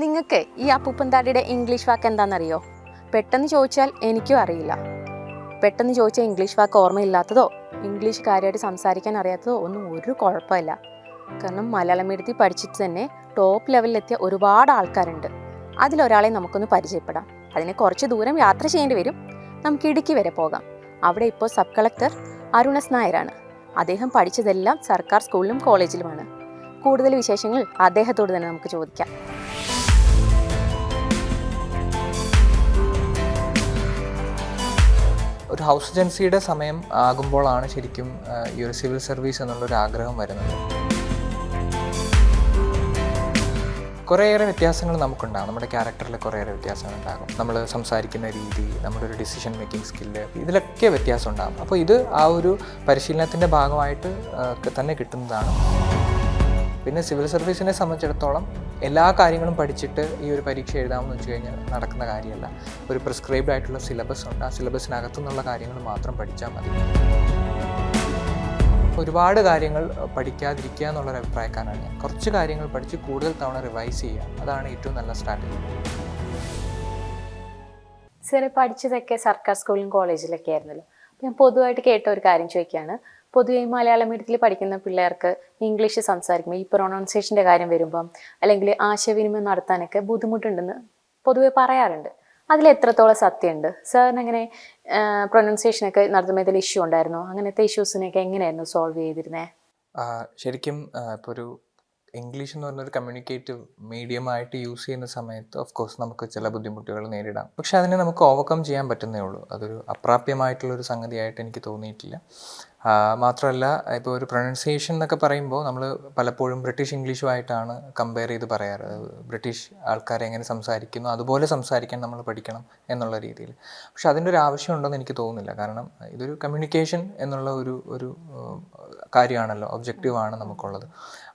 നിങ്ങൾക്ക് ഈ അപ്പൂപ്പന്താടിയുടെ ഇംഗ്ലീഷ് വാക്ക് എന്താണെന്നറിയോ? പെട്ടെന്ന് ചോദിച്ചാൽ എനിക്കും അറിയില്ല. പെട്ടെന്ന് ചോദിച്ചാൽ ഇംഗ്ലീഷ് വാക്ക് ഓർമ്മയില്ലാത്തതോ ഇംഗ്ലീഷ് കാര്യമായിട്ട് സംസാരിക്കാൻ അറിയാത്തതോ ഒന്നും ഒരു കുഴപ്പമില്ല. കാരണം മലയാളം മീഡിയത്തിൽ പഠിച്ചിട്ട് തന്നെ ടോപ്പ് ലെവലിലെത്തിയ ഒരുപാട് ആൾക്കാരുണ്ട്. അതിലൊരാളെ നമുക്കൊന്ന് പരിചയപ്പെടാം. അതിന് കുറച്ച് ദൂരം യാത്ര ചെയ്യേണ്ടി വരും. നമുക്ക് ഇടുക്കി വരെ പോകാം. അവിടെ ഇപ്പോൾ സബ് കളക്ടർ അരുൺ നായരാണ്. അദ്ദേഹം പഠിച്ചതെല്ലാം സർക്കാർ സ്കൂളിലും കോളേജിലുമാണ്. കൂടുതൽ വിശേഷങ്ങൾ അദ്ദേഹത്തോട് തന്നെ നമുക്ക് ചോദിക്കാം. ഒരു ഹൗസ് ഏജൻസിയുടെ സമയം ആകുമ്പോഴാണ് ശരിക്കും ഈ ഒരു സിവിൽ സർവീസ് എന്നുള്ളൊരു ആഗ്രഹം വരുന്നത്. കുറേയേറെ വ്യത്യാസങ്ങൾ നമുക്കുണ്ടാകും. നമ്മുടെ ക്യാരക്ടറിൽ കുറേയേറെ വ്യത്യാസങ്ങൾ ഉണ്ടാകും. നമ്മൾ സംസാരിക്കുന്ന രീതി, നമ്മുടെ ഒരു ഡിസിഷൻ മേക്കിംഗ് സ്കില്ല്, ഇതിലൊക്കെ വ്യത്യാസം ഉണ്ടാകും. അപ്പോൾ ഇത് ആ ഒരു പരിശീലനത്തിൻ്റെ ഭാഗമായിട്ട് തന്നെ കിട്ടുന്നതാണ്. പിന്നെ സിവിൽ സർവീസിനെ സംബന്ധിച്ചിടത്തോളം എല്ലാ കാര്യങ്ങളും പഠിച്ചിട്ട് ഈ ഒരു പരീക്ഷ എഴുതാമെന്ന് വെച്ച് കഴിഞ്ഞാൽ നടക്കുന്ന കാര്യമല്ല. ഒരു പ്രിസ്ക്രൈബ്ഡ് ആയിട്ടുള്ള സിലബസ് ഉണ്ട്. ആ സിലബസിനകത്തു നിന്നുള്ള കാര്യങ്ങൾ മാത്രം പഠിച്ചാൽ മതി. ഒരുപാട് കാര്യങ്ങൾ പഠിക്കാതിരിക്കുക എന്നുള്ളൊരു അഭിപ്രായക്കാരാണ് ഞാൻ. കുറച്ച് കാര്യങ്ങൾ പഠിച്ച് കൂടുതൽ തവണ റിവൈസ് ചെയ്യുക, അതാണ് ഏറ്റവും നല്ല സ്ട്രാറ്റജി. സാർ പഠിച്ചതൊക്കെ സർക്കാർ സ്കൂളിലും കോളേജിലൊക്കെ ആയിരുന്നല്ലോ. ഞാൻ പൊതുവായിട്ട് കേട്ട ഒരു കാര്യം ചോദിക്കുകയാണ്. പൊതുവെ മലയാളം മീഡിയത്തിൽ പഠിക്കുന്ന പിള്ളേർക്ക് ഇംഗ്ലീഷ് സംസാരിക്കുമ്പോൾ ഈ പ്രൊണൗൺസിയേഷൻ്റെ കാര്യം വരുമ്പം അല്ലെങ്കിൽ ആശയവിനിമയം നടത്താനൊക്കെ ബുദ്ധിമുട്ടുണ്ടെന്ന് പൊതുവെ പറയാറുണ്ട്. അതിൽ എത്രത്തോളം സത്യമുണ്ട്? സാറിന് അങ്ങനെ പ്രൊനൗൺസിയേഷനൊക്കെ നടത്തുമ്പോൾ എന്തെങ്കിലും ഇഷ്യൂ ഉണ്ടായിരുന്നോ? അങ്ങനത്തെ ഇഷ്യൂസിനെയൊക്കെ എങ്ങനെയായിരുന്നു സോൾവ് ചെയ്തിരുന്നത്? ശരിക്കും ഇപ്പോൾ ഒരു ഇംഗ്ലീഷ് എന്ന് പറഞ്ഞൊരു കമ്മ്യൂണിക്കേറ്റീവ് മീഡിയമായിട്ട് യൂസ് ചെയ്യുന്ന സമയത്ത് ഓഫ് കോഴ്സ് നമുക്ക് ചില ബുദ്ധിമുട്ടുകൾ നേരിടാം. പക്ഷെ അതിനെ നമുക്ക് ഓവർകം ചെയ്യാൻ പറ്റുന്നേ ഉള്ളൂ. അതൊരു അപ്രാപ്യമായിട്ടുള്ളൊരു സംഗതിയായിട്ട് എനിക്ക് തോന്നിയിട്ടില്ല. മാത്രമല്ല, ഇപ്പോൾ ഒരു പ്രൊനൗൺസിയേഷൻ എന്നൊക്കെ പറയുമ്പോൾ നമ്മൾ പലപ്പോഴും ബ്രിട്ടീഷ് ഇംഗ്ലീഷുമായിട്ടാണ് കമ്പയർ ചെയ്ത് പറയാറ്. ബ്രിട്ടീഷ് ആൾക്കാരെ എങ്ങനെ സംസാരിക്കുന്നു അതുപോലെ സംസാരിക്കാൻ നമ്മൾ പഠിക്കണം എന്നുള്ള രീതിയിൽ. പക്ഷെ അതിൻ്റെ ഒരു ആവശ്യമുണ്ടെന്ന് എനിക്ക് തോന്നുന്നില്ല. കാരണം ഇതൊരു കമ്മ്യൂണിക്കേഷൻ എന്നുള്ള ഒരു കാര്യമാണല്ലോ, ഒബ്ജക്റ്റീവാണ് നമുക്കുള്ളത്.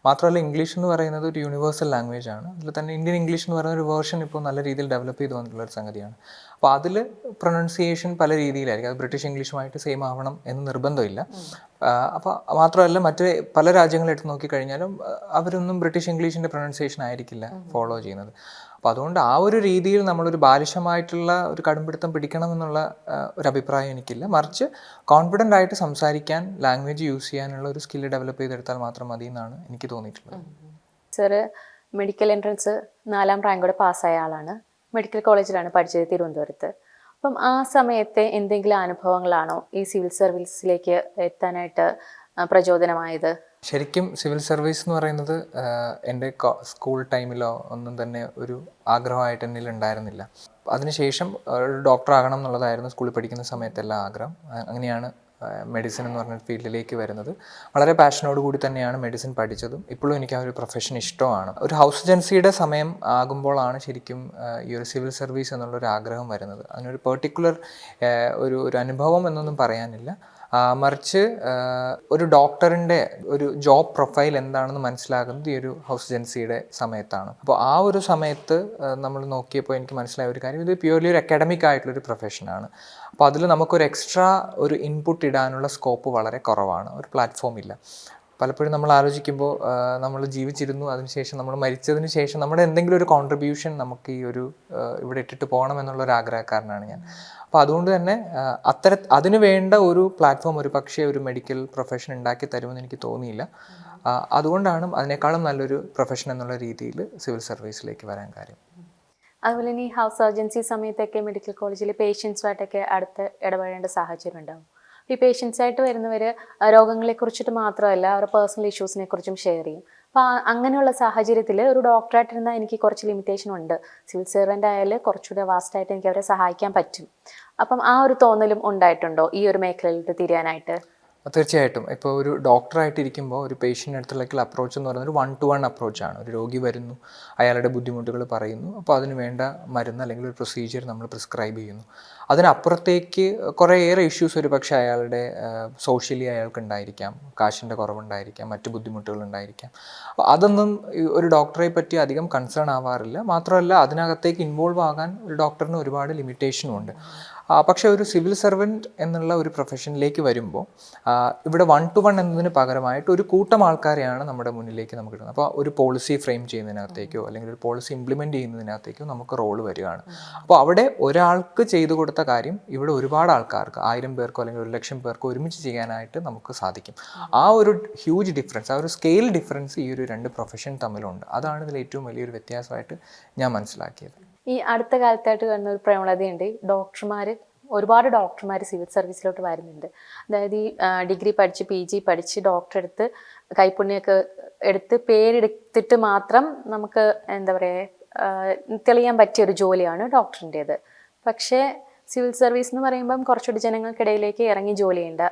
മാത്രമല്ല, ഇംഗ്ലീഷ് എന്ന് പറയുന്നത് ഒരു യൂണിവേഴ്സൽ ലാംഗ്വേജ് ആണ്. അതിൽ തന്നെ ഇന്ത്യൻ ഇംഗ്ലീഷ് എന്ന് പറയുന്ന ഒരു വേർഷൻ ഇപ്പോൾ നല്ല രീതിയിൽ ഡെവലപ്പ് ചെയ്ത് വന്നിട്ടുള്ളൊരു സംഗതിയാണ്. അപ്പോൾ അതിൽ പ്രൊനൗൺസിയേഷൻ പല രീതിയിലായിരിക്കും. അത് ബ്രിട്ടീഷ് ഇംഗ്ലീഷുമായിട്ട് സെയിം ആവണം എന്ന് നിർബന്ധമില്ല. അപ്പോൾ മാത്രമല്ല, മറ്റ് പല രാജ്യങ്ങളെടുത്ത് നോക്കിക്കഴിഞ്ഞാലും അവരൊന്നും ബ്രിട്ടീഷ് ഇംഗ്ലീഷിൻ്റെ പ്രൊനൗൺസിയേഷൻ ആയിരിക്കില്ല ഫോളോ ചെയ്യുന്നത്. അപ്പോൾ അതുകൊണ്ട് ആ ഒരു രീതിയിൽ നമ്മളൊരു ബാലിശമായിട്ടുള്ള ഒരു കടുംപിടുത്തം പിടിക്കണമെന്നുള്ള ഒരു അഭിപ്രായം എനിക്കില്ല. മറിച്ച് കോൺഫിഡൻ്റ് ആയിട്ട് സംസാരിക്കാൻ, ലാംഗ്വേജ് യൂസ് ചെയ്യാനുള്ള ഒരു സ്കില്ല് ഡെവലപ്പ് ചെയ്തെടുത്താൽ മാത്രം മതി എന്നാണ് എനിക്ക് തോന്നിയിട്ടുള്ളത്. സാറ് മെഡിക്കൽ എൻട്രൻസ് 4ാം റാങ്കോടെ പാസ്സായ ആളാണ്. മെഡിക്കൽ കോളേജിലാണ് പഠിച്ചത്, തിരുവനന്തപുരത്ത്. അപ്പം ആ സമയത്തെ എന്തെങ്കിലും അനുഭവങ്ങളാണോ ഈ സിവിൽ സർവീസിലേക്ക് എത്താനായിട്ട് പ്രചോദനമായത്? ശരിക്കും സിവിൽ സർവീസ് എന്ന് പറയുന്നത് എൻ്റെ സ്കൂൾ ടൈമിലോ ഒന്നും തന്നെ ഒരു ആഗ്രഹമായിട്ട് എന്നിൽ ഉണ്ടായിരുന്നില്ല. അതിനുശേഷം ഒരു ഡോക്ടറാകണം എന്നുള്ളതായിരുന്നു സ്കൂളിൽ പഠിക്കുന്ന സമയത്തെല്ലാം ആഗ്രഹം. അങ്ങനെയാണ് മെഡിസിൻ എന്ന് പറഞ്ഞ ഫീൽഡിലേക്ക് വരുന്നത്. വളരെ പാഷനോട് കൂടി തന്നെയാണ് മെഡിസിൻ പഠിച്ചതും. ഇപ്പോഴും എനിക്ക് ആ ഒരു പ്രൊഫഷൻ ഇഷ്ടമാണ്. ഒരു ഹൗസ് ഏജൻസിയുടെ സമയം ആകുമ്പോഴാണ് ശരിക്കും ഈ ഒരു സിവിൽ സർവീസ് എന്നുള്ളൊരു ആഗ്രഹം വരുന്നത്. അതിനൊരു പെർട്ടിക്കുലർ ഒരു അനുഭവം എന്നൊന്നും പറയാനില്ല. മറിച്ച് ഒരു ഡോക്ടറിൻ്റെ ഒരു ജോബ് പ്രൊഫൈൽ എന്താണെന്ന് മനസ്സിലാകുന്നത് ഈ ഒരു ഹൗസ് ഏജൻസിയുടെ സമയത്താണ്. അപ്പോൾ ആ ഒരു സമയത്ത് നമ്മൾ നോക്കിയപ്പോൾ എനിക്ക് മനസ്സിലായ ഒരു കാര്യം, ഇത് പ്യൂർലി ഒരു അക്കാഡമിക് ആയിട്ടുള്ളൊരു പ്രൊഫഷനാണ്. അപ്പോൾ അതിൽ നമുക്കൊരു എക്സ്ട്രാ ഒരു ഇൻപുട്ട് ഇടാനുള്ള സ്കോപ്പ് വളരെ കുറവാണ്. ഒരു പ്ലാറ്റ്ഫോം ഇല്ല. പലപ്പോഴും നമ്മൾ ആലോചിക്കുമ്പോൾ നമ്മൾ ജീവിച്ചിരുന്നു, അതിനുശേഷം നമ്മൾ മരിച്ചതിന് ശേഷം നമ്മുടെ എന്തെങ്കിലും ഒരു കോൺട്രിബ്യൂഷൻ നമുക്ക് ഈ ഒരു ഇവിടെ ഇട്ടിട്ട് പോകണം എന്നുള്ളൊരു ആഗ്രഹക്കാരനാണ് ഞാൻ. അപ്പോൾ അതുകൊണ്ട് തന്നെ അതിന് വേണ്ട ഒരു പ്ലാറ്റ്ഫോം ഒരു പക്ഷേ ഒരു മെഡിക്കൽ പ്രൊഫഷൻ ഉണ്ടാക്കി തരുമെന്ന് എനിക്ക് തോന്നിയില്ല. അതുകൊണ്ടാണ് അതിനേക്കാളും നല്ലൊരു പ്രൊഫഷൻ എന്നുള്ള രീതിയിൽ സിവിൽ സർവീസിലേക്ക് വരാൻ കാര്യം. അതുപോലെ തന്നെ ഈ ഹൗസ് സർജൻസി സമയത്തൊക്കെ മെഡിക്കൽ കോളേജിൽ പേഷ്യൻസുമായിട്ടൊക്കെ അടുത്ത് ഇടപെടേണ്ട സാഹചര്യം ഉണ്ടാവും. ഈ പേഷ്യൻസായിട്ട് വരുന്നവർ രോഗങ്ങളെക്കുറിച്ചിട്ട് മാത്രമല്ല അവരുടെ പേഴ്സണൽ ഇഷ്യൂസിനെ കുറിച്ചും ഷെയർ ചെയ്യും. അപ്പോൾ അങ്ങനെയുള്ള സാഹചര്യത്തിൽ ഒരു ഡോക്ടറായിട്ടിരുന്നാൽ എനിക്ക് കുറച്ച് ലിമിറ്റേഷൻ ഉണ്ട്. സിവിൽ സർവൻ്റ് ആയാൽ കുറച്ചുകൂടെ വാസ്റ്റായിട്ട് എനിക്ക് അവരെ സഹായിക്കാൻ പറ്റും. അപ്പം ആ ഒരു തോന്നലും ഉണ്ടായിട്ടുണ്ടോ ഈ ഒരു മേഖലയിലോട്ട് തിരിയാനായിട്ട്? തീർച്ചയായിട്ടും. ഇപ്പോൾ ഒരു ഡോക്ടറായിട്ടിരിക്കുമ്പോൾ ഒരു പേഷ്യൻ്റ് അടുത്തുള്ള അപ്രോച്ച് എന്ന് പറയുന്നത് ഒരു 1-to-1 അപ്രോച്ചാണ്. ഒരു രോഗി വരുന്നു, അയാളുടെ ബുദ്ധിമുട്ടുകൾ പറയുന്നു, അപ്പോൾ അതിന് വേണ്ട മരുന്ന് അല്ലെങ്കിൽ ഒരു പ്രൊസീജിയർ നമ്മൾ പ്രിസ്ക്രൈബ് ചെയ്യുന്നു. അതിനപ്പുറത്തേക്ക് കുറേയേറെ ഇഷ്യൂസ് ഒരു പക്ഷേ അയാളുടെ സോഷ്യലി അയാൾക്ക് ഉണ്ടായിരിക്കാം, കാശിൻ്റെ കുറവുണ്ടായിരിക്കാം, മറ്റു ബുദ്ധിമുട്ടുകളുണ്ടായിരിക്കാം. അപ്പോൾ അതൊന്നും ഒരു ഡോക്ടറെ പറ്റി അധികം കൺസേൺ ആവാറില്ല. മാത്രമല്ല അതിനകത്തേക്ക് ഇൻവോൾവ് ആകാൻ ഒരു ഡോക്ടറിന് ഒരുപാട് ലിമിറ്റേഷനും ഉണ്ട്. പക്ഷേ ഒരു സിവിൽ സർവൻറ്റ് എന്നുള്ള ഒരു പ്രൊഫഷനിലേക്ക് വരുമ്പോൾ ഇവിടെ 1-to-1 എന്നതിന് പകരമായിട്ട് ഒരു കൂട്ടം ആൾക്കാരെയാണ് നമ്മുടെ മുന്നിലേക്ക് നമുക്ക് കിട്ടുന്നത്. അപ്പോൾ ഒരു പോളിസി ഫ്രെയിം ചെയ്യുന്നതിനകത്തേക്കോ അല്ലെങ്കിൽ ഒരു പോളിസി ഇംപ്ലിമെൻറ്റ് ചെയ്യുന്നതിനകത്തേക്കോ നമുക്ക് റോള് വരികയാണ്. അപ്പോൾ അവിടെ ഒരാൾക്ക് ചെയ്തു കൊടുത്ത കാര്യം ഇവിടെ ഒരുപാട് ആൾക്കാർക്ക് 1000 പേർക്കോ അല്ലെങ്കിൽ 1,00,000 പേർക്കോ ഒരുമിച്ച് ചെയ്യാനായിട്ട് നമുക്ക് സാധിക്കും. ആ ഒരു ഹ്യൂജ് ഡിഫറൻസ്, ആ ഒരു സ്കെയിൽ ഡിഫറൻസ് ഈ ഒരു 2 പ്രൊഫഷൻ തമ്മിലുണ്ട്. അതാണ് ഇതിൽ ഏറ്റവും വലിയൊരു വ്യത്യാസമായിട്ട് ഞാൻ മനസ്സിലാക്കിയത്. ഈ അടുത്ത കാലത്തായിട്ട് കാണുന്ന ഒരു പ്രവണതയുണ്ട്, ഒരുപാട് ഡോക്ടർമാർ സിവിൽ സർവീസിലോട്ട് വരുന്നുണ്ട്. അതായത് ഈ ഡിഗ്രി പഠിച്ച് PG പഠിച്ച് ഡോക്ടർ എടുത്ത് കൈപ്പുണ്യൊക്കെ എടുത്ത് പേരെടുത്തിട്ട് മാത്രം നമുക്ക് എന്താ പറയുക തെളിയാൻ പറ്റിയൊരു ജോലിയാണ് ഡോക്ടറിൻ്റേത്. പക്ഷേ സിവിൽ സർവീസ് എന്ന് പറയുമ്പം കുറച്ചുകൂടി ജനങ്ങൾക്കിടയിലേക്ക് ഇറങ്ങി ജോലി ചെയ്യേണ്ട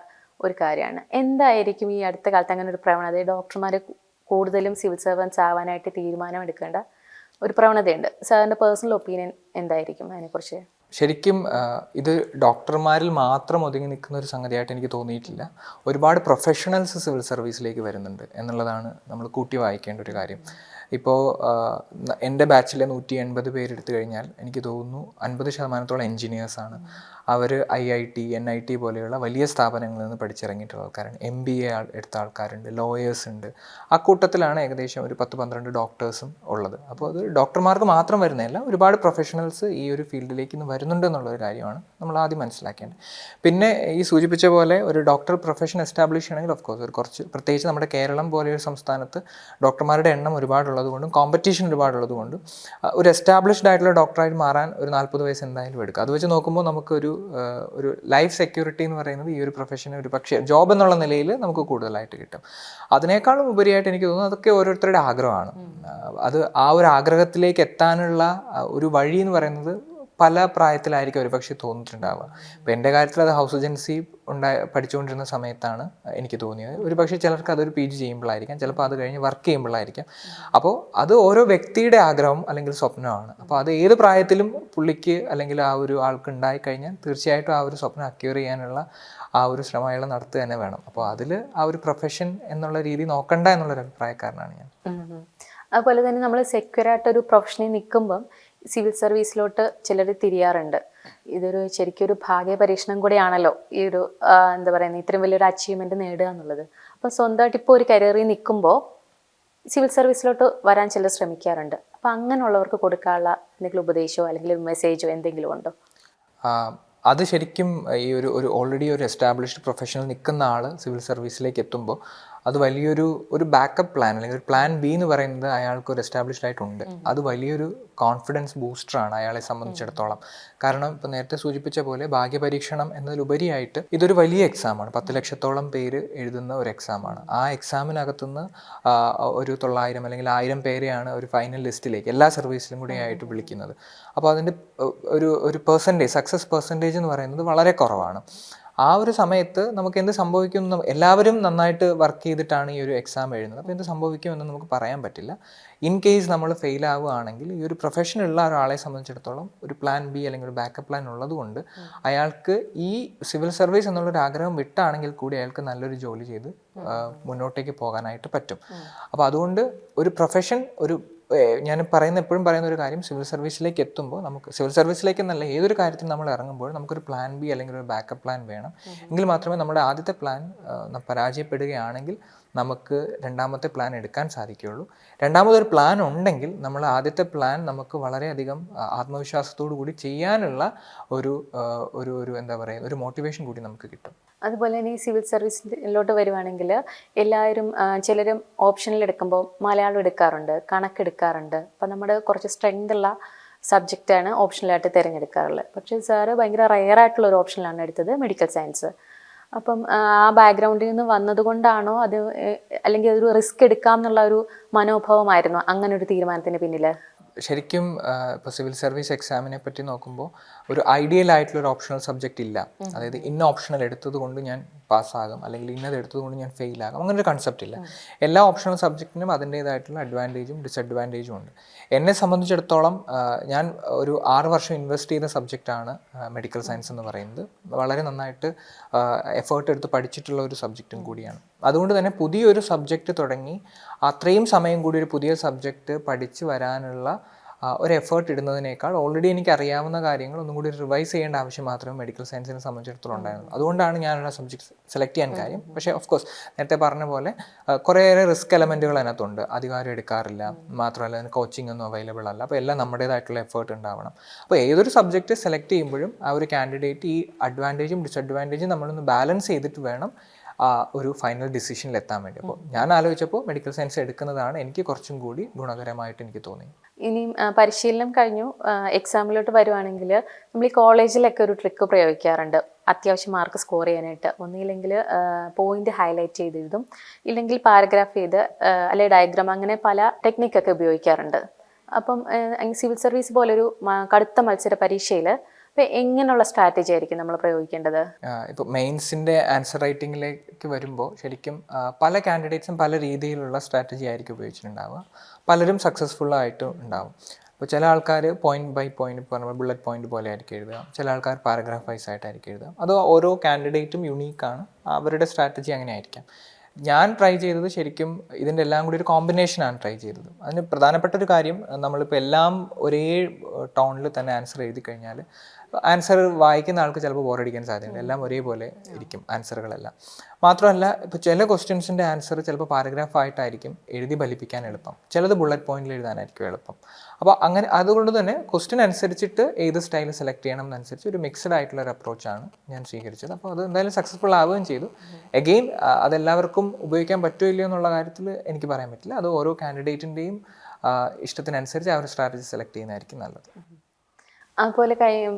ഒരു കാര്യമാണ്. എന്തായിരിക്കും ഈ അടുത്ത കാലത്ത് അങ്ങനെ ഒരു പ്രവണത, ഡോക്ടർമാർ കൂടുതലും സിവിൽ സർവൻസ് ആവാനായിട്ട് തീരുമാനമെടുക്കേണ്ട ഒരു പ്രവണതയുണ്ട്? സാറിൻ്റെ പേഴ്സണൽ ഒപ്പീനിയൻ എന്തായിരിക്കും അതിനെക്കുറിച്ച്? ശരിക്കും ഇത് ഡോക്ടർമാരിൽ മാത്രം ഒതുങ്ങി നിൽക്കുന്ന ഒരു സംഗതിയായിട്ട് എനിക്ക് തോന്നിയിട്ടില്ല. ഒരുപാട് പ്രൊഫഷണൽസ് സിവിൽ സർവീസിലേക്ക് വരുന്നുണ്ട് എന്നുള്ളതാണ് നമ്മൾ കൂട്ടി വായിക്കേണ്ട ഒരു കാര്യം. ഇപ്പോൾ എൻ്റെ ബാച്ചിലെ 180 പേരെടുത്തു കഴിഞ്ഞാൽ എനിക്ക് തോന്നുന്നു 50% എൻജിനീയേഴ്സാണ്. അവർ IIT NIT പോലെയുള്ള വലിയ സ്ഥാപനങ്ങളിൽ നിന്ന് പഠിച്ചിറങ്ങിയിട്ടുള്ള ആൾക്കാരാണ്. MBA എടുത്ത ആൾക്കാരുണ്ട്, ലോയേഴ്സ് ഉണ്ട്. ആ കൂട്ടത്തിലാണ് ഏകദേശം ഒരു 10-12 ഡോക്ടേഴ്സും ഉള്ളത്. അപ്പോൾ അത് ഡോക്ടർമാർക്ക് മാത്രം വരുന്നതല്ല, ഒരുപാട് പ്രൊഫഷണൽസ് ഈ ഒരു ഫീൽഡിലേക്ക് ഇന്ന് വരുന്നുണ്ട് എന്നുള്ളൊരു കാര്യമാണ് നമ്മൾ ആദ്യം മനസ്സിലാക്കേണ്ടത്. പിന്നെ ഈ സൂചിപ്പിച്ച പോലെ ഒരു ഡോക്ടർ പ്രൊഫഷൻ എസ്റ്റാബ്ലിഷ് ചെയ്യണമെങ്കിൽ ഓഫ് കോഴ്സ് ഒരു കുറച്ച്, പ്രത്യേകിച്ച് നമ്മുടെ കേരളം പോലെയൊരു സംസ്ഥാനത്ത് ഡോക്ടർമാരുടെ എണ്ണം ഒരുപാടുള്ളത് കൊണ്ടും കോമ്പറ്റീഷൻ ഒരുപാടുള്ളത് കൊണ്ടും ഒരു എസ്റ്റാബ്ലിഷ്ഡ് ആയിട്ടുള്ള ഡോക്ടറായിട്ട് മാറാൻ ഒരു 40 വയസ്സ് എന്തായാലും എടുക്കും. അത് വെച്ച് നോക്കുമ്പോൾ നമുക്കൊരു ലൈഫ് സെക്യൂരിറ്റി എന്ന് പറയുന്നത് ഈ ഒരു പ്രൊഫഷന് ഒരു പക്ഷേ ജോബ് എന്നുള്ള നിലയിൽ നമുക്ക് കൂടുതലായിട്ട് കിട്ടും. അതിനേക്കാളും ഉപരിയായിട്ട് എനിക്ക് തോന്നുന്നു അതൊക്കെ ഓരോരുത്തരുടെ ആഗ്രഹമാണ്. അത് ആ ഒരു ആഗ്രഹത്തിലേക്ക് എത്താനുള്ള ഒരു വഴി എന്ന് പറയുന്നത് പല പ്രായത്തിലായിരിക്കും ഒരു പക്ഷേ തോന്നിയിട്ടുണ്ടാവുക. ഇപ്പോൾ എൻ്റെ കാര്യത്തിൽ അത് ഹൗസ് ഏജൻസി പഠിച്ചുകൊണ്ടിരുന്ന സമയത്താണ് എനിക്ക് തോന്നിയത്. ഒരു പക്ഷേ ചിലർക്ക് അതൊരു PG ചെയ്യുമ്പോഴായിരിക്കാം, ചിലപ്പോൾ അത് കഴിഞ്ഞ് വർക്ക് ചെയ്യുമ്പോഴായിരിക്കാം. അപ്പോൾ അത് ഓരോ വ്യക്തിയുടെ ആഗ്രഹം അല്ലെങ്കിൽ സ്വപ്നമാണ്. അപ്പോൾ അത് ഏത് പ്രായത്തിലും പുള്ളിക്ക് അല്ലെങ്കിൽ ആ ഒരു ആൾക്ക് ഉണ്ടായിക്കഴിഞ്ഞാൽ തീർച്ചയായിട്ടും ആ ഒരു സ്വപ്നം അക്യൂർ ചെയ്യാനുള്ള ആ ഒരു ശ്രമം അയാൾ നടത്തുക തന്നെ വേണം. അപ്പോൾ അതിൽ ആ ഒരു പ്രൊഫഷൻ എന്നുള്ള രീതി നോക്കണ്ട എന്നുള്ളൊരു അഭിപ്രായക്കാരനാണ് ഞാൻ. അതുപോലെ തന്നെ നമ്മൾ സെക്യൂറായിട്ടൊരു പ്രൊഫഷനിൽ നിൽക്കുമ്പം സിവിൽ സർവീസിലോട്ട് ചിലർ തിരിയാറുണ്ട്. ഇതൊരു ശരിക്കും ഒരു ഭാഗ്യ പരീക്ഷണം കൂടിയാണല്ലോ ഈ ഒരു എന്താ പറയുന്നത് ഇത്രയും വലിയൊരു അച്ചീവ്മെൻറ്റ് നേടുക എന്നുള്ളത്. അപ്പം സ്വന്തമായിട്ട് ഇപ്പോൾ ഒരു കരിയറിൽ നിൽക്കുമ്പോൾ സിവിൽ സർവീസിലോട്ട് വരാൻ ചിലർ ശ്രമിക്കാറുണ്ട്. അപ്പം അങ്ങനെയുള്ളവർക്ക് കൊടുക്കാനുള്ള എന്തെങ്കിലും ഉപദേശമോ അല്ലെങ്കിൽ മെസ്സേജോ എന്തെങ്കിലും ഉണ്ടോ? അത് ശരിക്കും ഈ ഒരു ഓൾറെഡി ഒരു എസ്റ്റാബ്ലിഷ്ഡ് പ്രൊഫഷനിൽ നിൽക്കുന്ന ആൾ സിവിൽ സർവീസിലേക്ക് എത്തുമ്പോൾ അത് വലിയൊരു ബാക്കപ്പ് പ്ലാൻ അല്ലെങ്കിൽ ഒരു പ്ലാൻ B എന്ന് പറയുന്നത് അയാൾക്ക് ഒരു എസ്റ്റാബ്ലിഷ്ഡ് ആയിട്ടുണ്ട്. അത് വലിയൊരു കോൺഫിഡൻസ് ബൂസ്റ്ററാണ് അയാളെ സംബന്ധിച്ചിടത്തോളം. കാരണം ഇപ്പോൾ നേരത്തെ സൂചിപ്പിച്ച പോലെ ഭാഗ്യപരീക്ഷണം എന്നതിലുപരിയായിട്ട് ഇതൊരു വലിയ എക്സാമാണ്. 10 ലക്ഷത്തോളം പേര് എഴുതുന്ന ഒരു എക്സാമാണ്. ആ എക്സാമിനകത്തുനിന്ന് ഒരു 900 അല്ലെങ്കിൽ 1000 പേരെയാണ് ഒരു ഫൈനൽ ലിസ്റ്റിലേക്ക് എല്ലാ സർവീസിലും കൂടി ആയിട്ട് വിളിക്കുന്നത്. അപ്പോൾ അതിൻ്റെ ഒരു പെർസെൻറ്റേജ്, സക്സസ് പെർസെൻറ്റേജ് എന്ന് പറയുന്നത് വളരെ കുറവാണ്. ആ ഒരു സമയത്ത് നമുക്ക് എന്ത് സംഭവിക്കും, എല്ലാവരും നന്നായിട്ട് വർക്ക് ചെയ്തിട്ടാണ് ഈ ഒരു എക്സാം എഴുതുന്നത്. അപ്പോൾ എന്ത് സംഭവിക്കുമെന്ന് നമുക്ക് പറയാൻ പറ്റില്ല. ഇൻ കേസ് നമ്മൾ ഫെയിൽ ആവുകയാണെങ്കിൽ ഈ ഒരു പ്രൊഫഷനുള്ള ഒരാളെ സംബന്ധിച്ചിടത്തോളം ഒരു പ്ലാൻ B അല്ലെങ്കിൽ ഒരു ബാക്കപ്പ് പ്ലാൻ ഉള്ളതുകൊണ്ട് അയാൾക്ക് ഈ സിവിൽ സർവീസ് എന്നുള്ളൊരു ആഗ്രഹം വിട്ടാണെങ്കിൽ കൂടി അയാൾക്ക് നല്ലൊരു ജോലി ചെയ്ത് മുന്നോട്ടേക്ക് പോകാനായിട്ട് പറ്റും. അപ്പോൾ അതുകൊണ്ട് ഒരു പ്രൊഫഷൻ ഞാൻ എപ്പോഴും പറയുന്ന ഒരു കാര്യം, സിവിൽ സർവീസിലേക്ക് എത്തുമ്പോൾ നമുക്ക് സിവിൽ സർവീസിലേക്ക് എന്നല്ല ഏതൊരു കാര്യത്തിൽ നമ്മൾ ഇറങ്ങുമ്പോൾ നമുക്കൊരു പ്ലാൻ B അല്ലെങ്കിൽ ഒരു ബാക്കപ്പ് പ്ലാൻ വേണം. എങ്കിൽ മാത്രമേ നമ്മുടെ ആദ്യത്തെ പ്ലാൻ പരാജയപ്പെടുകയാണെങ്കിൽ നമുക്ക് രണ്ടാമത്തെ പ്ലാൻ എടുക്കാൻ സാധിക്കുകയുള്ളൂ. രണ്ടാമതൊരു പ്ലാൻ ഉണ്ടെങ്കിൽ നമ്മൾ ആദ്യത്തെ പ്ലാൻ നമുക്ക് വളരെയധികം ആത്മവിശ്വാസത്തോടു കൂടി ചെയ്യാനുള്ള ഒരു എന്താ പറയുക ഒരു മോട്ടിവേഷൻ കൂടി നമുക്ക് കിട്ടും. അതുപോലെ തന്നെ ഈ സിവിൽ സർവീസിലോട്ട് വരുവാണെങ്കിൽ എല്ലാവരും ചിലരും ഓപ്ഷനിൽ എടുക്കുമ്പോൾ മലയാളം എടുക്കാറുണ്ട്, കണക്കെടുക്കാറുണ്ട്. അപ്പം നമ്മുടെ കുറച്ച് സ്ട്രെങ്ത് ഉള്ള സബ്ജക്റ്റാണ് ഓപ്ഷനിലായിട്ട് തിരഞ്ഞെടുക്കാറുള്ളത്. പക്ഷേ സാറ് ഭയങ്കര റെയറായിട്ടുള്ള ഒരു ഓപ്ഷനിലാണ് എടുത്തത് മെഡിക്കൽ സയൻസ്. അപ്പം ആ ബാക്ക്ഗ്രൗണ്ടിൽ നിന്ന് വന്നതുകൊണ്ടാണോ അത് അല്ലെങ്കിൽ ഒരു റിസ്ക് എടുക്കാം എന്നുള്ള ഒരു മനോഭാവമായിരുന്നു അങ്ങനെ ഒരു തീരുമാനത്തിന് പിന്നിൽ? ശരിക്കും ഇപ്പോൾ സിവിൽ സർവീസ് എക്സാമിനെ പറ്റി നോക്കുമ്പോൾ ഒരു ഐഡിയൽ ആയിട്ടുള്ള ഒരു ഓപ്ഷണൽ സബ്ജക്റ്റ് ഇല്ല. അതായത് ഇന്ന ഓപ്ഷണൽ എടുത്തത് കൊണ്ട് ഞാൻ പാസ്സാകും, അല്ലെങ്കിൽ ഇന്നത് എടുത്തതുകൊണ്ട് ഞാൻ ഫെയിലാകും, അങ്ങനെ ഒരു കൺസെപ്റ്റ് ഇല്ല. എല്ലാ ഓപ്ഷണൽ സബ്ജക്റ്റിനും അതിൻ്റേതായിട്ടുള്ള അഡ്വാൻറ്റേജും ഡിസഡ്വാൻറ്റേജും ഉണ്ട്. എന്നെ സംബന്ധിച്ചിടത്തോളം ഞാൻ ഒരു 6 വർഷം ഇൻവെസ്റ്റ് ചെയ്ത സബ്ജക്റ്റാണ് മെഡിക്കൽ സയൻസ് എന്ന് പറയുന്നത്. വളരെ നന്നായിട്ട് എഫേർട്ട് എടുത്ത് പഠിച്ചിട്ടുള്ള ഒരു സബ്ജക്റ്റും കൂടിയാണ്. അതുകൊണ്ട് തന്നെ പുതിയൊരു സബ്ജക്റ്റ് തുടങ്ങി അത്രയും സമയം കൂടി ഒരു പുതിയ സബ്ജക്റ്റ് പഠിച്ച് വരാനുള്ള ഒരു എഫേർട്ട് ഇടുന്നതിനേക്കാൾ ഓൾറെഡി എനിക്ക് അറിയാവുന്ന കാര്യങ്ങൾ ഒന്നും കൂടി റിവൈസ് ചെയ്യേണ്ട ആവശ്യം മാത്രമേ മെഡിക്കൽ സയൻസിനെ സംബന്ധിച്ചിടത്തോളം ഉണ്ടായിരുന്നു. അതുകൊണ്ടാണ് ഞാനൊരു സബ്ജക്ട് സെലക്ട് ചെയ്യാൻ കാര്യം. പക്ഷേ ഓഫ് കോഴ്സ് നേരത്തെ പറഞ്ഞ പോലെ കുറേയേറെ റിസ്ക് എലമെൻറ്റുകൾ അതിനകത്തുണ്ട്. അധികാരം എടുക്കാറില്ല, മാത്രമല്ല അതിന് കോച്ചിങ് ഒന്നും അവൈലബിൾ അല്ല. അപ്പോൾ എല്ലാം നമ്മുടേതായിട്ടുള്ള എഫേർട്ട് ഉണ്ടാവണം. അപ്പോൾ ഏതൊരു സബ്ജക്റ്റ് സെലക്ട് ചെയ്യുമ്പോഴും ആ ഒരു കാൻഡിഡേറ്റ് ഈ അഡ്വാൻറ്റേജും ഡിസഡ്വാൻറ്റേജും നമ്മളൊന്ന് ബാലൻസ് ചെയ്തിട്ട് വേണം ഒരു ഫൈനൽ ഡിസിഷനിൽ എത്താൻ വേണ്ടി. അപ്പോൾ ഞാൻ ആലോചിച്ചപ്പോൾ മെഡിക്കൽ സയൻസ് എടുക്കുന്നതാണ് എനിക്ക് കുറച്ചും കൂടി ഗുണകരമായിട്ട് എനിക്ക് തോന്നി. ഇനിയും പരിശീലനം കഴിഞ്ഞു എക്സാമിലോട്ട് വരുവാണെങ്കിൽ നമ്മൾ ഈ കോളേജിലൊക്കെ ഒരു ട്രിക്ക് പ്രയോഗിക്കാറുണ്ട് അത്യാവശ്യം മാർക്ക് സ്കോർ ചെയ്യാനായിട്ട്. ഒന്നുമില്ലെങ്കിൽ പോയിന്റ് ഹൈലൈറ്റ് ചെയ്ത് എഴുതും, ഇല്ലെങ്കിൽ പാരഗ്രാഫ് ചെയ്ത് അല്ലെങ്കിൽ ഡയഗ്രാം, അങ്ങനെ പല ടെക്നിക്കൊക്കെ ഉപയോഗിക്കാറുണ്ട്. അപ്പം സിവിൽ സർവീസ് പോലൊരു കടുത്ത മത്സര പരീക്ഷയിൽ അപ്പോൾ എങ്ങനെയുള്ള സ്ട്രാറ്റജി ആയിരിക്കും നമ്മൾ പ്രയോഗിക്കേണ്ടത്? ഇപ്പോൾ മെയിൻസിൻ്റെ ആൻസർ റൈറ്റിങ്ങിലേക്ക് വരുമ്പോൾ ശരിക്കും പല കാൻഡിഡേറ്റ്സും പല രീതിയിലുള്ള സ്ട്രാറ്റജി ആയിരിക്കും ഉപയോഗിച്ചിട്ടുണ്ടാവുക. പലരും സക്സസ്ഫുള്ളായിട്ടും ഉണ്ടാവും. അപ്പോൾ ചില ആൾക്കാർ പോയിന്റ് ബൈ പോയിന്റ് പറഞ്ഞാൽ ബുള്ളറ്റ് പോയിന്റ് പോലെ ആയിരിക്കും എഴുതുക, ചില ആൾക്കാർ പാരഗ്രാഫ് വൈസ് ആയിട്ടായിരിക്കും എഴുതുക. അത് ഓരോ കാൻഡിഡേറ്റും യുണീക്കാണ്, അവരുടെ സ്ട്രാറ്റജി അങ്ങനെ ആയിരിക്കാം. ഞാൻ ട്രൈ ചെയ്തത് ശരിക്കും ഇതിൻ്റെ എല്ലാം കൂടി ഒരു കോമ്പിനേഷനാണ് ട്രൈ ചെയ്തത്. അതിന് പ്രധാനപ്പെട്ട ഒരു കാര്യം, നമ്മളിപ്പോൾ എല്ലാം ഒരേ ടോണിൽ തന്നെ ആൻസർ എഴുതി കഴിഞ്ഞാൽ ആൻസർ വായിക്കുന്ന ആൾക്ക് ചിലപ്പോൾ ബോറടിക്കാൻ സാധ്യതയുണ്ട്. എല്ലാം ഒരേപോലെ ഇരിക്കും ആൻസറുകളെല്ലാം. മാത്രമല്ല ഇപ്പോൾ ചില ക്വസ്റ്റ്യൻസിൻ്റെ ആൻസർ ചിലപ്പോൾ പാരഗ്രാഫ് ആയിട്ടായിരിക്കും എഴുതി ഫലിപ്പിക്കാൻ എളുപ്പം, ചിലത് ബുള്ളറ്റ് പോയിന്റിൽ എഴുതാനായിരിക്കും എളുപ്പം. അപ്പോൾ അങ്ങനെ അതുകൊണ്ട് തന്നെ ക്വസ്റ്റ്യൻ അനുസരിച്ചിട്ട് ഏത് സ്റ്റൈൽ സെലക്ട് ചെയ്യണം എന്നനുസരിച്ച് ഒരു മിക്സഡ് ആയിട്ടുള്ള ഒരു അപ്രോച്ചാണ് ഞാൻ സ്വീകരിച്ചത്. അപ്പോൾ അത് എന്തായാലും സക്സസ്ഫുൾ ആവുകയും ചെയ്തു. എഗെയിൻ അതെല്ലാവർക്കും ഉപയോഗിക്കാൻ പറ്റുമോ ഇല്ലയോ എന്നുള്ള കാര്യത്തിൽ എനിക്ക് പറയാൻ പറ്റില്ല. അത് ഓരോ കാൻഡിഡേറ്റിൻ്റെയും ഇഷ്ടത്തിനനുസരിച്ച് ആ ഒരു സ്ട്രാറ്റജി സെലക്ട് ചെയ്യുന്നതായിരിക്കും നല്ലത്. അതുപോലെ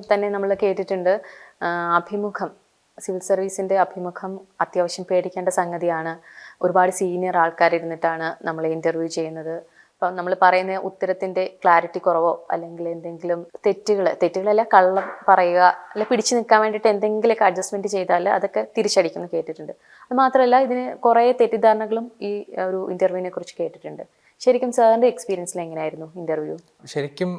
തന്നെ നമ്മൾ കേട്ടിട്ടുണ്ട് അഭിമുഖം, സിവിൽ സർവീസിൻ്റെ അഭിമുഖം അത്യാവശ്യം പേടിക്കേണ്ട സംഗതിയാണ്. ഒരുപാട് സീനിയർ ആൾക്കാരിരുന്നിട്ടാണ് നമ്മൾ ഇൻ്റർവ്യൂ ചെയ്യുന്നത്. അപ്പം നമ്മൾ പറയുന്ന ഉത്തരത്തിൻ്റെ ക്ലാരിറ്റി കുറവോ അല്ലെങ്കിൽ എന്തെങ്കിലും തെറ്റുകളല്ല കള്ളം പറയുക അല്ലെ പിടിച്ചു നിൽക്കാൻ വേണ്ടിയിട്ട് എന്തെങ്കിലുമൊക്കെ അഡ്ജസ്റ്റ്മെൻറ്റ് ചെയ്താൽ അതൊക്കെ തിരിച്ചടിക്കുന്നു കേട്ടിട്ടുണ്ട്. അത് മാത്രമല്ല ഇതിന് കുറേ തെറ്റിദ്ധാരണകളും ഈ ഒരു ഇൻ്റർവ്യൂവിനെ കുറിച്ച് കേട്ടിട്ടുണ്ട്. ശരിക്കും സാറിൻ്റെ എക്സ്പീരിയൻസിൽ എങ്ങനെയായിരുന്നു ഇൻ്റർവ്യൂ? ശരിക്കും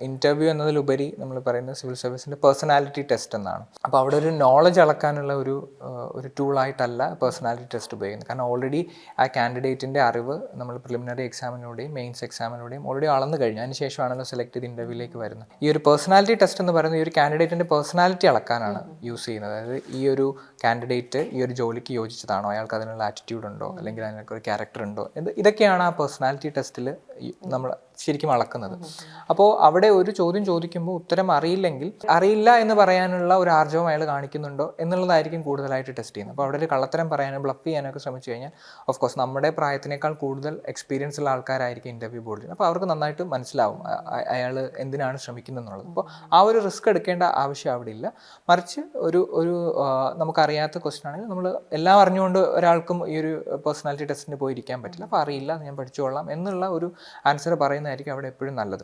ഇൻ്റർവ്യൂ എന്നതിലുപരി നമ്മൾ പറയുന്നത് സിവിൽ സർവീസിൻ്റെ പേഴ്സണാലിറ്റി ടെസ്റ്റ് എന്നാണ്. അപ്പോൾ അവിടെ ഒരു നോളജ് അളക്കാനുള്ള ഒരു ടൂളായിട്ടല്ല പേഴ്സണാലിറ്റി ടെസ്റ്റ് ഉപയോഗിക്കുന്നത്. കാരണം ഓൾറെഡി ആ കാൻഡിഡേറ്റിൻ്റെ അറിവ് നമ്മൾ പ്രിലിമിനറി എക്സാമിലൂടെയും മെയിൻസ് എക്സാമിലൂടെയും ഓൾറെഡി അളന്നു കഴിഞ്ഞു. അതിന് ശേഷമാണല്ലോ സെലക്ട് ചെയ്ത് ഇൻ്റർവ്യൂവിലേക്ക് വരുന്നത്. ഈ ഒരു പേഴ്സണാലിറ്റി ടെസ്റ്റ് എന്ന് പറയുന്നത് ഈ ഒരു കാൻഡിഡേറ്റിൻ്റെ പേഴ്സണാലിറ്റി അളക്കാനാണ് യൂസ് ചെയ്യുന്നത്. അതായത് ഈ ഒരു കാൻഡിഡേറ്റ് ഈ ഒരു ജോലിക്ക് യോജിച്ചതാണോ, അയാൾക്ക് അതിനുള്ള ആറ്റിറ്റ്യൂഡ് ഉണ്ടോ, അല്ലെങ്കിൽ അതിനൊരു ക്യാരക്ടർ ഉണ്ടോ, ഇതൊക്കെയാണ് ആ പേഴ്സണാലിറ്റി ടെസ്റ്റിൽ നമ്മൾ ശരിക്കും അളക്കുന്നത്. അപ്പോൾ അവിടെ ഒരു ചോദ്യം ചോദിക്കുമ്പോൾ ഉത്തരം അറിയില്ല എന്ന് പറയാനുള്ള ഒരു ആർജവം അയാൾ കാണിക്കുന്നുണ്ടോ എന്നുള്ളതായിരിക്കും കൂടുതലായിട്ട് ടെസ്റ്റ് ചെയ്യുന്നത്. അപ്പോൾ അവിടെ ഒരു കള്ളത്തരം പറയാനോ ബ്ലഫ് ചെയ്യാനൊക്കെ ശ്രമിച്ചു കഴിഞ്ഞാൽ ഓഫ് കോഴ്സ് നമ്മുടെ പ്രായത്തിനേക്കാൾ കൂടുതൽ എക്സ്പീരിയൻസ് ഉള്ള ആൾക്കാരായിരിക്കും ഇൻ്റർവ്യൂ ബോർഡിൽ. അപ്പോൾ അവർക്ക് നന്നായിട്ട് മനസ്സിലാവും അയാൾ എന്തിനാണ് ശ്രമിക്കുന്നത് എന്നുള്ളത്. അപ്പോൾ ആ ഒരു റിസ്ക് എടുക്കേണ്ട ആവശ്യം അവിടെ ഇല്ല. മറിച്ച് ഒരു നമുക്കറിയാത്ത ക്വസ്റ്റ്യൻ ആണെങ്കിൽ നമ്മൾ എല്ലാം അറിഞ്ഞുകൊണ്ട് ഒരാൾക്കും ഈ ഒരു പേഴ്സണാലിറ്റി ടെസ്റ്റിന് പോയിരിക്കാൻ പറ്റില്ല. അപ്പോൾ അറിയില്ല, ഞാൻ പഠിച്ചുകൊള്ളാം എന്നുള്ള ഒരു ആൻസർ പറയുന്നതായിരിക്കും അവിടെ എപ്പോഴും നല്ലത്.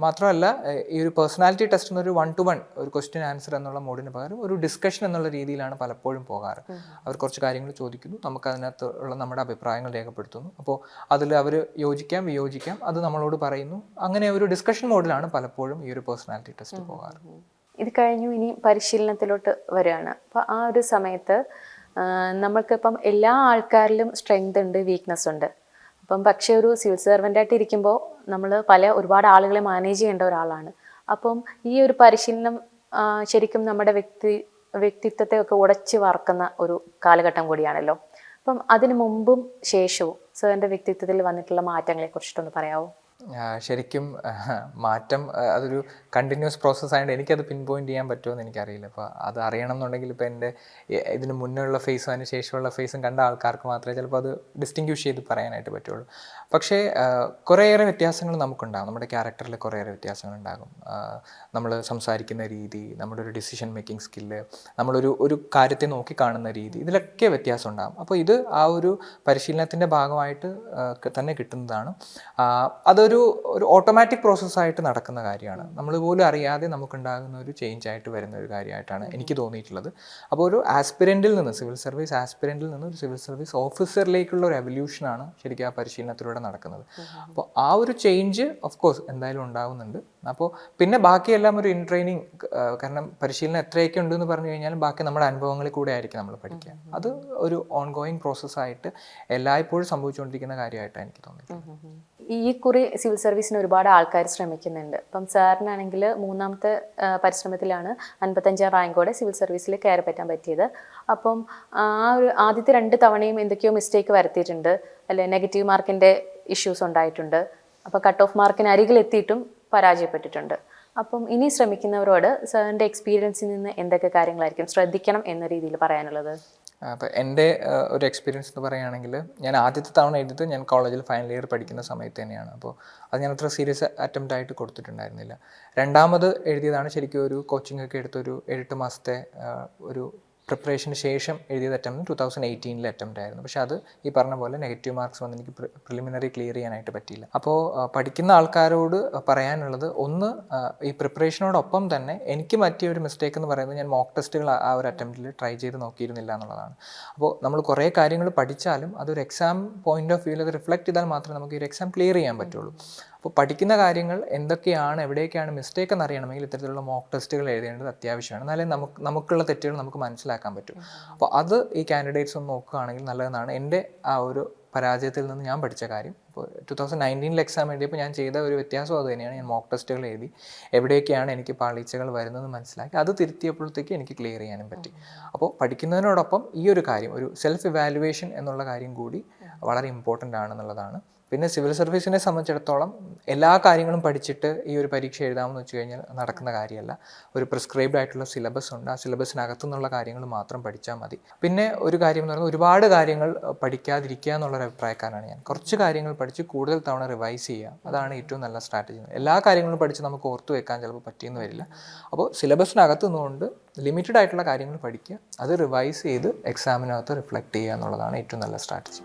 മാത്രമല്ല ഈ ഒരു പേഴ്സണാലിറ്റി ടെസ്റ്റ് എന്നൊരു 1-to-1 ഒരു ക്വസ്റ്റ്യൻ ആൻസർ എന്നുള്ള മോഡിന് പകരം ഒരു ഡിസ്കഷൻ എന്നുള്ള രീതിയിലാണ് പലപ്പോഴും പോകാറ്. അവർ കുറച്ച് കാര്യങ്ങൾ ചോദിക്കുന്നു, നമുക്ക് അതിനകത്ത് ഉള്ള നമ്മുടെ അഭിപ്രായങ്ങൾ രേഖപ്പെടുത്തുന്നു. അപ്പോൾ അതിൽ അവർ യോജിക്കാം വിയോജിക്കാം അത് നമ്മളോട് പറയുന്നു. അങ്ങനെ ഒരു ഡിസ്കഷൻ മോഡിലാണ് പലപ്പോഴും ഈ ഒരു പേഴ്സണാലിറ്റി ടെസ്റ്റ് പോകാറ്. ഇത് കഴിഞ്ഞു ഇനി പരിശീലനത്തിലോട്ട് വരികയാണ്. അപ്പോൾ ആ ഒരു സമയത്ത് നമ്മൾക്കിപ്പം എല്ലാ ആൾക്കാരിലും സ്ട്രെങ്ത് ഉണ്ട്, വീക്ക്നെസ് ഉണ്ട്. അപ്പം പക്ഷേ ഒരു സിവിൽ സർവൻ്റായിട്ട് ഇരിക്കുമ്പോൾ നമ്മൾ ഒരുപാട് ആളുകളെ മാനേജ് ചെയ്യേണ്ട ഒരാളാണ്. അപ്പം ഈ ഒരു പരിശീലനം ശരിക്കും നമ്മുടെ വ്യക്തിത്വത്തെ ഒക്കെ ഉടച്ച് വാർക്കുന്ന ഒരു കാലഘട്ടം കൂടിയാണല്ലോ. അപ്പം അതിന് മുമ്പും ശേഷവും സാറിൻ്റെ വ്യക്തിത്വത്തിൽ വന്നിട്ടുള്ള മാറ്റങ്ങളെ കുറിച്ചിട്ടൊന്ന് പറയാമോ? ശരിക്കും മാറ്റം അതൊരു കണ്ടിന്യൂസ് പ്രോസസ്സ് ആയതുകൊണ്ട് എനിക്കത് പിൻ പോയിന്റ് ചെയ്യാൻ പറ്റുമോ എനിക്കറിയില്ല. അപ്പോൾ അത് അറിയണം എന്നുണ്ടെങ്കിൽ ഇപ്പോൾ എൻ്റെ ഇതിന് മുന്നുള്ള ഫേസും അതിന് ശേഷമുള്ള ഫേസും കണ്ട ആൾക്കാർക്ക് മാത്രമേ ചിലപ്പോൾ അത് ഡിസ്റ്റിങ്ക്വിഷ് ചെയ്ത് പറയാനായിട്ട് പറ്റുള്ളൂ. പക്ഷേ കുറേയേറെ വ്യത്യാസങ്ങൾ നമുക്കുണ്ടാകും. നമ്മുടെ ക്യാരക്ടറിൽ കുറേയേറെ വ്യത്യാസങ്ങളുണ്ടാകും. നമ്മൾ സംസാരിക്കുന്ന രീതി, നമ്മുടെ ഒരു ഡിസിഷൻ മേക്കിംഗ് സ്കില്ല്, നമ്മളൊരു കാര്യത്തെ നോക്കിക്കാണുന്ന രീതി, ഇതിലൊക്കെ വ്യത്യാസം ഉണ്ടാകും. അപ്പോൾ ഇത് ആ ഒരു പരിശീലനത്തിൻ്റെ ഭാഗമായിട്ട് തന്നെ കിട്ടുന്നതാണ്. അതൊരു അതൊരു ഒരു ഓട്ടോമാറ്റിക് പ്രോസസ്സായിട്ട് നടക്കുന്ന കാര്യമാണ്. നമ്മൾ പോലും അറിയാതെ നമുക്കുണ്ടാകുന്ന ഒരു ചേഞ്ച് ആയിട്ട് വരുന്ന ഒരു കാര്യമായിട്ടാണ് എനിക്ക് തോന്നിയിട്ടുള്ളത്. അപ്പോൾ ഒരു ആസ്പിരൻറ്റിൽ നിന്ന്, സിവിൽ സർവീസ് ആസ്പിരൻറ്റിൽ നിന്ന് ഒരു സിവിൽ സർവീസ് ഓഫീസറിലേക്കുള്ള ഒരു എവല്യൂഷനാണ് ശരിക്കും ആ പരിശീലനത്തിലൂടെ നടക്കുന്നത്. അപ്പോൾ ആ ഒരു ചേഞ്ച് ഓഫ് കോഴ്സ് എന്തായാലും ഉണ്ടാകുന്നുണ്ട്. അപ്പോൾ പിന്നെ ബാക്കിയെല്ലാം ഒരു ഇൻ ട്രെയിനിങ്, കാരണം പരിശീലനം എത്രയൊക്കെ ഉണ്ടെന്ന് പറഞ്ഞു കഴിഞ്ഞാലും ബാക്കി നമ്മുടെ അനുഭവങ്ങളിൽ കൂടെ ആയിരിക്കും നമ്മൾ പഠിക്കുക. അത് ഒരു ഓൺ ഗോയിങ് പ്രോസസ്സായിട്ട് എല്ലായ്പ്പോഴും സംഭവിച്ചുകൊണ്ടിരിക്കുന്ന കാര്യമായിട്ടാണ് എനിക്ക് തോന്നിയിട്ടുള്ളത്. ഈ കുറി സിവിൽ സർവീസിന് ഒരുപാട് ആൾക്കാർ ശ്രമിക്കുന്നുണ്ട്. ഇപ്പം സാറിനാണെങ്കിൽ 3ാമത്തെ പരിശ്രമത്തിലാണ് 55 റാങ്കോടെ സിവിൽ സർവീസിൽ കയറി പറ്റാൻ പറ്റിയത്. അപ്പം ആ ഒരു ആദ്യത്തെ 2 തവണയും എന്തൊക്കെയോ മിസ്റ്റേക്ക് വരുത്തിയിട്ടുണ്ട്, അല്ലെ നെഗറ്റീവ് മാർക്കിൻ്റെ ഇഷ്യൂസ് ഉണ്ടായിട്ടുണ്ട്. അപ്പോൾ കട്ട് ഓഫ് മാർക്കിന് അരികിലെത്തിയിട്ടും പരാജയപ്പെട്ടിട്ടുണ്ട്. അപ്പം ഇനി ശ്രമിക്കുന്നവരോട് സാറിൻ്റെ എക്സ്പീരിയൻസിൽ നിന്ന് എന്തൊക്കെ കാര്യങ്ങളായിരിക്കും ശ്രദ്ധിക്കണം എന്ന രീതിയിൽ പറയാനുള്ളത്? അപ്പോൾ എൻ്റെ ഒരു എക്സ്പീരിയൻസ് എന്ന് പറയുകയാണെങ്കിൽ, ഞാൻ ആദ്യത്തെ തവണ എഴുതിയത് ഞാൻ കോളേജിൽ ഫൈനൽ ഇയർ പഠിക്കുന്ന സമയത്ത് തന്നെയാണ്. അപ്പോൾ അത് ഞാൻ അത്ര സീരിയസ് അറ്റംപ്റ്റ് ആയിട്ട് കൊടുത്തിട്ടുണ്ടായിരുന്നില്ല. രണ്ടാമത് എഴുതിയതാണ് ശരിക്കും ഒരു കോച്ചിങ് ഒക്കെ എടുത്തൊരു 7-8 മാസത്തെ ഒരു പ്രിപ്പറേഷന് ശേഷം എഴുതിയത് അറ്റംപ്റ്റ് 2018 അറ്റംപ്റ്റ് ആയിരുന്നു. പക്ഷേ അത് ഈ പറഞ്ഞ പോലെ നെഗറ്റീവ് മാർക്സ് വന്ന് എനിക്ക് പ്രിലിമിനറി ക്ലിയർ ചെയ്യാനായിട്ട് പറ്റിയില്ല. അപ്പോൾ പഠിക്കുന്ന ആൾക്കാരോട് പറയാനുള്ളത്, ഒന്ന് ഈ പ്രിപ്പറേഷനോടൊപ്പം തന്നെ എനിക്ക് പറ്റിയ ഒരു മിസ്റ്റേക്ക് എന്ന് പറയുന്നത് ഞാൻ മോക്ക് ടെസ്റ്റുകൾ ആ ഒരു അറ്റംപ്റ്റിൽ ട്രൈ ചെയ്ത് നോക്കിയിരുന്നില്ല എന്നുള്ളതാണ്. അപ്പോൾ നമ്മൾ കുറേ കാര്യങ്ങൾ പഠിച്ചാലും അതൊരു എക്സാം പോയിന്റ് ഓഫ് വ്യൂവിൽ അത് റിഫ്ലക്ട് ചെയ്താൽ മാത്രമേ നമുക്ക് ഈ ഒരു എക്സാം ക്ലിയർ ചെയ്യാൻ പറ്റുള്ളൂ. അപ്പോൾ പഠിക്കുന്ന കാര്യങ്ങൾ എന്തൊക്കെയാണ്, എവിടെയൊക്കെയാണ് മിസ്റ്റേക്ക് എന്നറിയണമെങ്കിൽ ഇത്തരത്തിലുള്ള മോക്ക് ടെസ്റ്റുകൾ എഴുതേണ്ടത് അത്യാവശ്യമാണ്. എന്നാലേ നമുക്കുള്ള തെറ്റുകൾ നമുക്ക് മനസ്സിലാക്കാൻ പറ്റും. അപ്പോൾ അത് ഈ കാൻഡിഡേറ്റ്സ് ഒന്ന് നോക്കുകയാണെങ്കിൽ നല്ലതെന്നാണ് എൻ്റെ ആ ഒരു പരാജയത്തിൽ നിന്ന് ഞാൻ പഠിച്ച കാര്യം. ഇപ്പോൾ 2019 എക്സാം എഴുതിയപ്പോൾ ഞാൻ ചെയ്ത ഒരു വ്യത്യാസം അത് തന്നെയാണ്. ഞാൻ മോക്ക് ടെസ്റ്റുകൾ എഴുതി എവിടെയൊക്കെയാണ് എനിക്ക് പാളിച്ചകൾ വരുന്നത് മനസ്സിലാക്കി അത് തിരുത്തിയപ്പോഴത്തേക്ക് എനിക്ക് ക്ലിയർ ചെയ്യാനും പറ്റി. അപ്പോൾ പഠിക്കുന്നതിനോടൊപ്പം ഈ ഒരു കാര്യം, ഒരു സെൽഫ് ഇവാലുവേഷൻ എന്നുള്ള കാര്യം കൂടി വളരെ ഇമ്പോർട്ടൻ്റ് ആണെന്നുള്ളതാണ്. പിന്നെ സിവിൽ സർവീസിനെ സംബന്ധിച്ചിടത്തോളം എല്ലാ കാര്യങ്ങളും പഠിച്ചിട്ട് ഈ ഒരു പരീക്ഷ എഴുതാമെന്ന് വെച്ച് കഴിഞ്ഞാൽ നടക്കുന്ന കാര്യമല്ല. ഒരു പ്രിസ്ക്രൈബ്ഡ് ആയിട്ടുള്ള സിലബസ് ഉണ്ട്. ആ സിലബസിനകത്തുനിന്നുള്ള കാര്യങ്ങൾ മാത്രം പഠിച്ചാൽ മതി. പിന്നെ ഒരു കാര്യം എന്ന് പറയുന്നത്, ഒരുപാട് കാര്യങ്ങൾ പഠിക്കാതിരിക്കുക എന്നുള്ളൊരു അഭിപ്രായക്കാരാണ് ഞാൻ. കുറച്ച് കാര്യങ്ങൾ പഠിച്ച് കൂടുതൽ തവണ റിവൈസ് ചെയ്യുക, അതാണ് ഏറ്റവും നല്ല സ്ട്രാറ്റജി. എല്ലാ കാര്യങ്ങളും പഠിച്ച് നമുക്ക് ഓർത്തു വെക്കാൻ ചിലപ്പോൾ പറ്റിയെന്ന് വരില്ല. അപ്പോൾ സിലബസിനകത്ത് നിന്നുകൊണ്ട് ലിമിറ്റഡ് ആയിട്ടുള്ള കാര്യങ്ങൾ പഠിക്കുക, അത് റിവൈസ് ചെയ്ത് എക്സാമിനകത്ത് റിഫ്ലക്റ്റ് ചെയ്യുക എന്നുള്ളതാണ് ഏറ്റവും നല്ല സ്ട്രാറ്റജി.